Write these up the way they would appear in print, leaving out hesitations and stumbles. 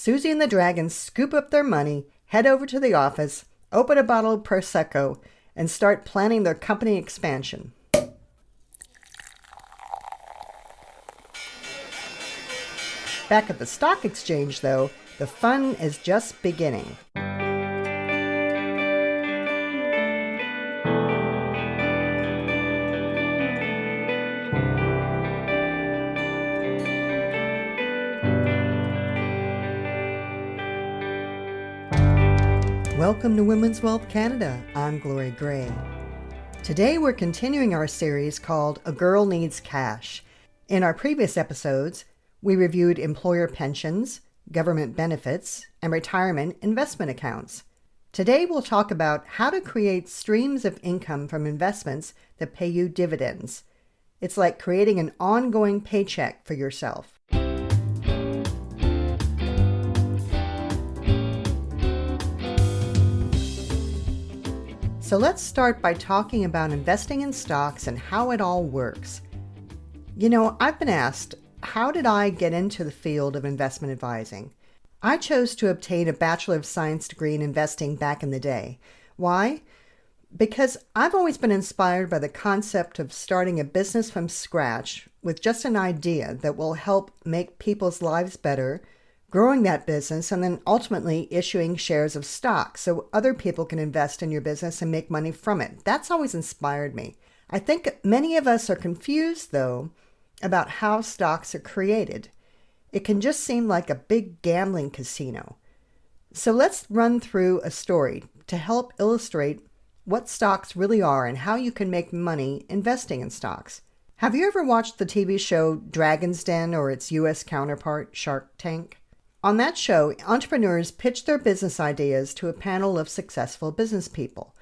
Susie and the Dragon scoop up their money, head over to the office, open a bottle of Prosecco, and start planning their company expansion. Back at the stock exchange, though, the fun is just beginning. Welcome to Women's Wealth Canada. I'm Gloria Gray. Today we're continuing our series called A Girl Needs Cash. In our previous episodes, we reviewed employer pensions, government benefits, and retirement investment accounts. Today we'll talk about how to create streams of income from investments that pay you dividends. It's like creating an ongoing paycheck for yourself. So let's start by talking about investing in stocks and how it all works. I've been asked, how did I get into the field of investment advising? I chose to obtain a Bachelor of Science degree in investing back in the day. Why? Because I've always been inspired by the concept of starting a business from scratch with just an idea that will help make people's lives better, growing that business, and then ultimately issuing shares of stock so other people can invest in your business and make money from it. That's always inspired me. I think many of us are confused, though, about how stocks are created. It can just seem like a big gambling casino. So let's run through a story to help illustrate what stocks really are and how you can make money investing in stocks. Have you ever watched the TV show Dragon's Den or its U.S. counterpart, Shark Tank? On that show, entrepreneurs pitch their business ideas to a panel of successful business people.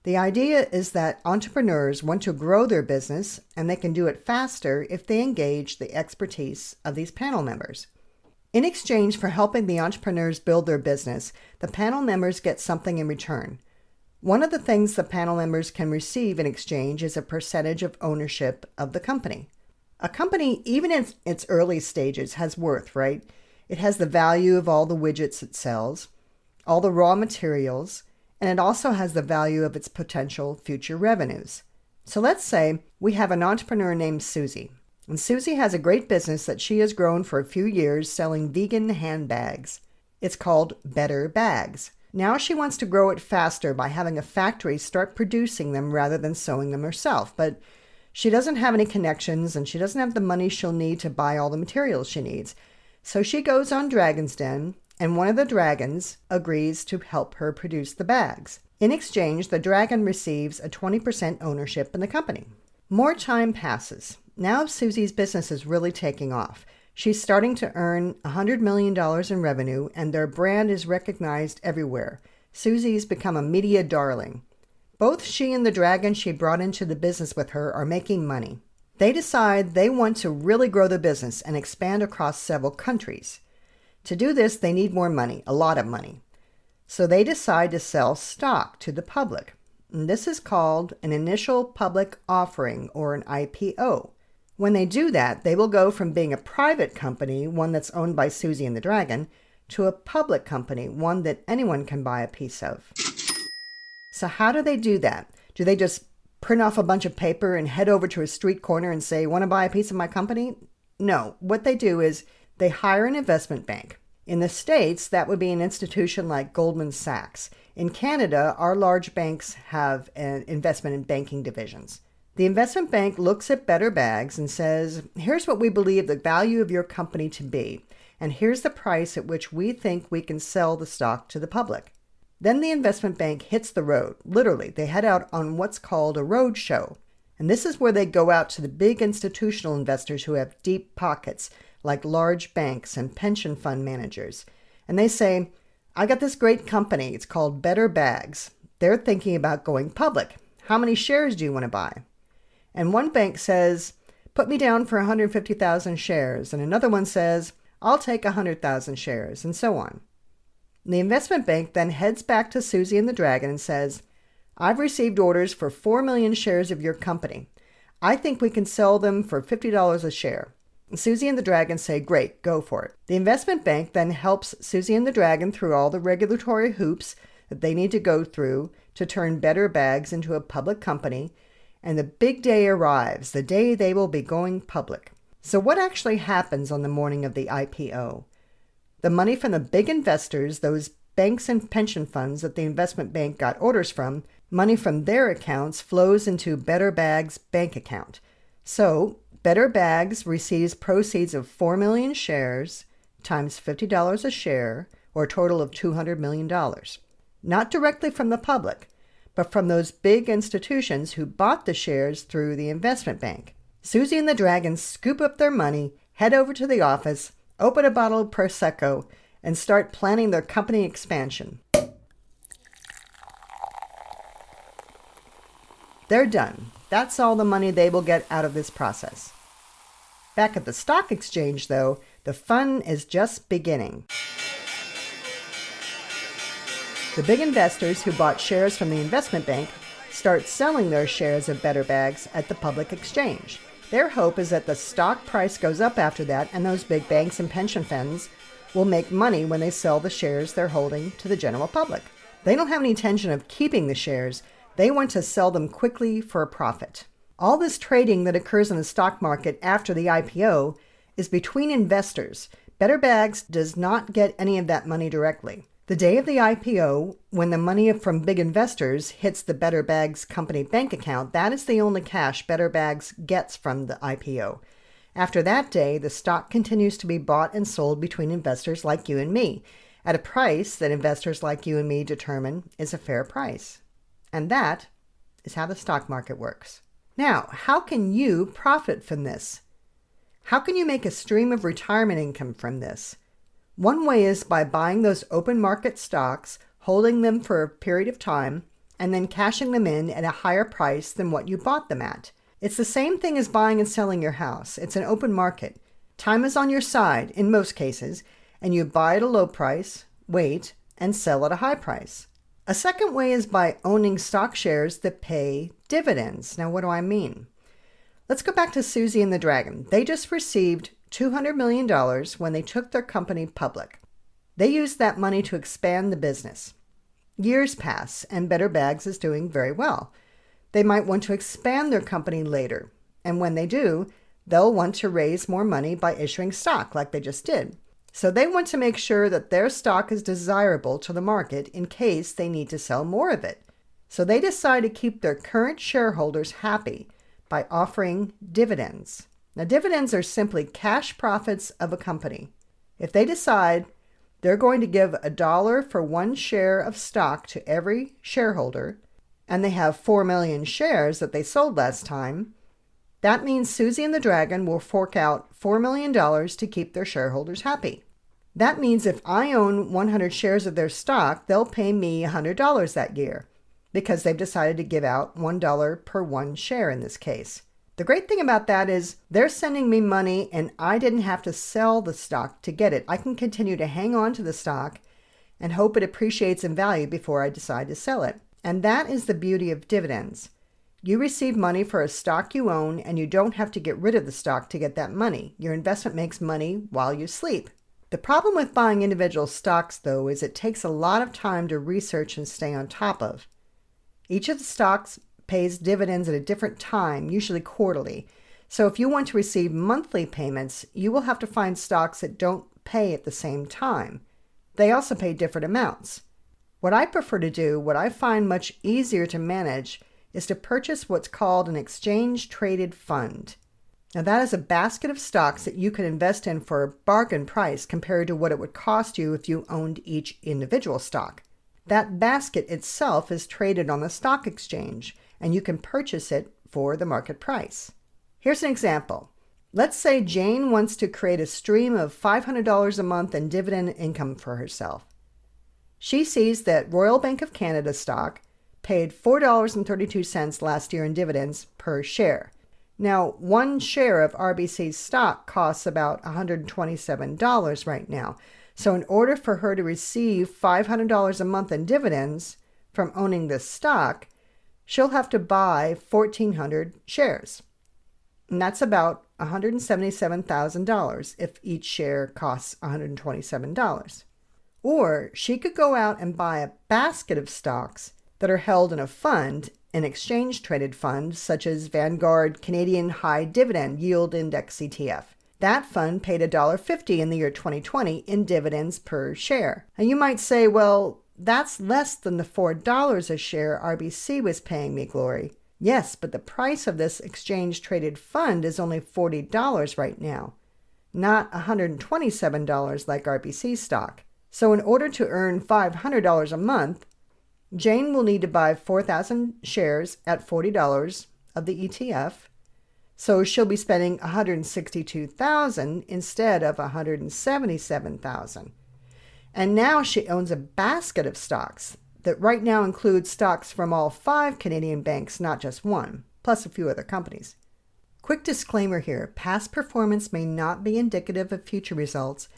The idea is that entrepreneurs want to grow their business, and they can do it faster if they engage the expertise of these panel members. In exchange for helping the entrepreneurs build their business, the panel members get something in return. One of the things the panel members can receive in exchange is a percentage of ownership of the company. A company, even in its early stages, has worth, right? It has the value of all the widgets it sells, all the raw materials, and it also has the value of its potential future revenues. So let's say we have an entrepreneur named Susie, and Susie has a great business that she has grown for a few years selling vegan handbags. It's called Better Bags. Now she wants to grow it faster by having a factory start producing them rather than sewing them herself, but she doesn't have any connections and she doesn't have the money she'll need to buy all the materials she needs. So she goes on Dragon's Den, and one of the dragons agrees to help her produce the bags. In exchange, the dragon receives a 20% ownership in the company. More time passes. Now Susie's business is really taking off. She's starting to earn $100 million in revenue, and their brand is recognized everywhere. Susie's become a media darling. Both she and the dragon she brought into the business with her are making money. They decide they want to really grow the business and expand across several countries. To do this, they need more money, a lot of money. So they decide to sell stock to the public. And this is called an initial public offering, or an IPO. When they do that, they will go from being a private company, one that's owned by Susie and the Dragon, to a public company, one that anyone can buy a piece of. So how do they do that? Do they just print off a bunch of paper and head over to a street corner and say, want to buy a piece of my company? No. What they do is they hire an investment bank. In the States, that would be an institution like Goldman Sachs. In Canada, our large banks have an investment and banking divisions. The investment bank looks at Better Bags and says, here's what we believe the value of your company to be, and here's the price at which we think we can sell the stock to the public. Then the investment bank hits the road. Literally, they head out on what's called a road show. And this is where they go out to the big institutional investors who have deep pockets, like large banks and pension fund managers. And they say, I got this great company. It's called Better Bags. They're thinking about going public. How many shares do you want to buy? And one bank says, put me down for 150,000 shares. And another one says, I'll take 100,000 shares, and so on. The investment bank then heads back to Susie and the Dragon and says, I've received orders for 4 million shares of your company. I think we can sell them for $50 a share. Susie and the Dragon say, great, go for it. The investment bank then helps Susie and the Dragon through all the regulatory hoops that they need to go through to turn Better Bags into a public company, and the big day arrives, the day they will be going public. So what actually happens on the morning of the IPO? The money from the big investors, those banks and pension funds that the investment bank got orders from, money from their accounts flows into Better Bags' bank account. So Better Bags receives proceeds of 4 million shares times $50 a share, or a total of $200 million. Not directly from the public, but from those big institutions who bought the shares through the investment bank. Susie and the Dragon scoop up their money, head over to the office, open a bottle of Prosecco, and start planning their company expansion. They're done. That's all the money they will get out of this process. Back at the stock exchange, though, the fun is just beginning. The big investors who bought shares from the investment bank start selling their shares of Better Bags at the public exchange. Their hope is that the stock price goes up after that, and those big banks and pension funds will make money when they sell the shares they're holding to the general public. They don't have any intention of keeping the shares. They want to sell them quickly for a profit. All this trading that occurs in the stock market after the IPO is between investors. Better Bags does not get any of that money directly. The day of the IPO, when the money from big investors hits the Better Bags company bank account, that is the only cash Better Bags gets from the IPO. After that day, the stock continues to be bought and sold between investors like you and me, at a price that investors like you and me determine is a fair price. And that is how the stock market works. Now, how can you profit from this? How can you make a stream of retirement income from this? One way is by buying those open market stocks, holding them for a period of time, and then cashing them in at a higher price than what you bought them at. It's the same thing as buying and selling your house. It's an open market. Time is on your side in most cases, and you buy at a low price, wait, and sell at a high price. A second way is by owning stock shares that pay dividends. Now, what do I mean? Let's go back to Susie and the Dragon. They just received $200 million when they took their company public. They used that money to expand the business. Years pass, and Better Bags is doing very well. They might want to expand their company later, and when they do, they'll want to raise more money by issuing stock like they just did. So they want to make sure that their stock is desirable to the market in case they need to sell more of it. So they decide to keep their current shareholders happy by offering dividends. Now, dividends are simply cash profits of a company. If they decide they're going to give $1 for one share of stock to every shareholder, and they have 4 million shares that they sold last time, that means Susie and the Dragon will fork out $4 million to keep their shareholders happy. That means if I own 100 shares of their stock, they'll pay me $100 that year, because they've decided to give out $1 per one share in this case. The great thing about that is they're sending me money and I didn't have to sell the stock to get it. I can continue to hang on to the stock and hope it appreciates in value before I decide to sell it. And that is the beauty of dividends. You receive money for a stock you own, and you don't have to get rid of the stock to get that money. Your investment makes money while you sleep. The problem with buying individual stocks, though, is it takes a lot of time to research and stay on top of. Each of the stocks pays dividends at a different time, usually quarterly. So if you want to receive monthly payments, you will have to find stocks that don't pay at the same time. They also pay different amounts. What I prefer to do, what I find much easier to manage, is to purchase what's called an exchange-traded fund. Now, that is a basket of stocks that you can invest in for a bargain price compared to what it would cost you if you owned each individual stock. That basket itself is traded on the stock exchange, and you can purchase it for the market price. Here's an example. Let's say Jane wants to create a stream of $500 a month in dividend income for herself. She sees that Royal Bank of Canada stock paid $4.32 last year in dividends per share. Now, one share of RBC's stock costs about $127 right now. So in order for her to receive $500 a month in dividends from owning this stock, she'll have to buy 1,400 shares. And that's about $177,000 if each share costs $127. Or she could go out and buy a basket of stocks that are held in a fund, an exchange-traded fund such as Vanguard Canadian High Dividend Yield Index ETF. That fund paid $1.50 in the year 2020 in dividends per share. And you might say, well, that's less than the $4 a share RBC was paying me, Glory. Yes, but the price of this exchange-traded fund is only $40 right now, not $127 like RBC stock. So in order to earn $500 a month, Jane will need to buy 4,000 shares at $40 of the ETF. So she'll be spending $162,000 instead of $177,000. And now she owns a basket of stocks that right now includes stocks from all 5 Canadian banks, not just one, plus a few other companies. Quick disclaimer here, past performance may not be indicative of future results,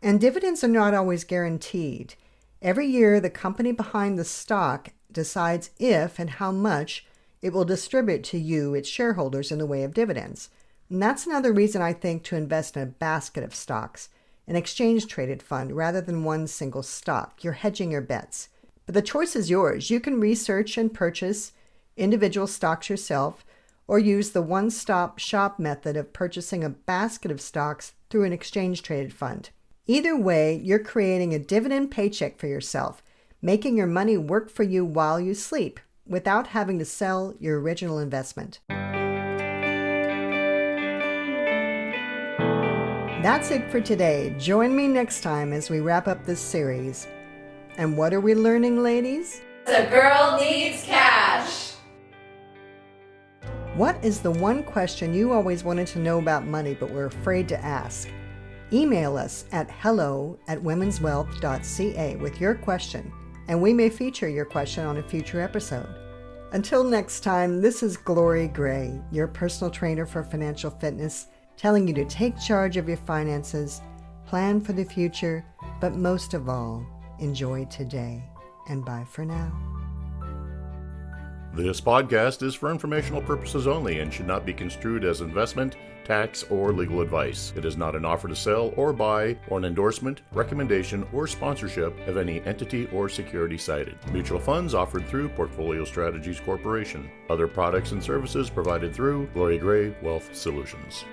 and dividends are not always guaranteed. Every year, the company behind the stock decides if and how much it will distribute to you, its shareholders, in the way of dividends. And that's another reason I think to invest in a basket of stocks, an exchange-traded fund, rather than one single stock. You're hedging your bets. But the choice is yours. You can research and purchase individual stocks yourself, or use the one-stop shop method of purchasing a basket of stocks through an exchange-traded fund. Either way, you're creating a dividend paycheck for yourself, making your money work for you while you sleep, without having to sell your original investment. That's it for today. Join me next time as we wrap up this series. And what are we learning, ladies? A girl needs cash. What is the one question you always wanted to know about money but were afraid to ask? Email us at hello@womenswealth.ca with your question, and we may feature your question on a future episode. Until next time, this is Glory Gray, your personal trainer for financial fitness, telling you to take charge of your finances, plan for the future, but most of all, enjoy today. And bye for now. This podcast is for informational purposes only and should not be construed as investment, tax, or legal advice. It is not an offer to sell or buy, or an endorsement, recommendation, or sponsorship of any entity or security cited. Mutual funds offered through Portfolio Strategies Corporation. Other products and services provided through Glory Gray Wealth Solutions.